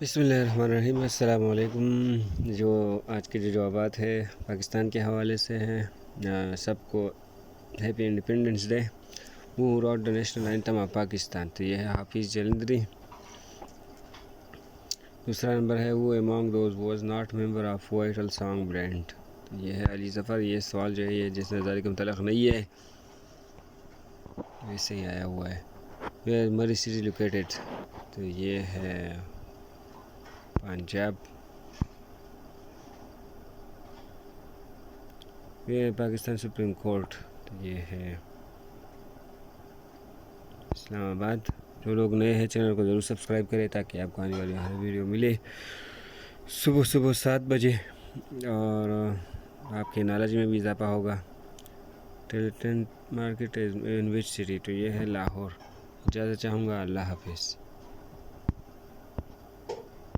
बिस्मिल्लाहिर्रहमानिर्रहीम। अस्सलाम वालेकुम। जो आज के जो जवाबात है पाकिस्तान के हवाले से हैं। सबको happy independence day. Who wrote the national anthem of Pakistan, तो ये है हाफिज़ जलंधरी। दूसरा नंबर है वो among those was not member of vital song brand, तो ये है अली ज़फ़र। ये सवाल जो है ये जिस नज़ारे का मुतल्लक़ नहीं है वैसे ही आया हुआ है। वेयर मरी सिटी लोकेटेड, तो ये है पंजाब। ये पाकिस्तान सुप्रीम कोर्ट, तो ये है इस्लामाबाद। जो लोग नए हैं चैनल को ज़रूर सब्सक्राइब करें ताकि आपको आने वाली हर वीडियो मिले सुबह 7 बजे, और आपके नॉलेज में भी इजाफा होगा। टेलिटेंट मार्केट इन विच सिटी, तो ये है लाहौर। इजाज़त चाहूँगा, अल्लाह हाफिज़।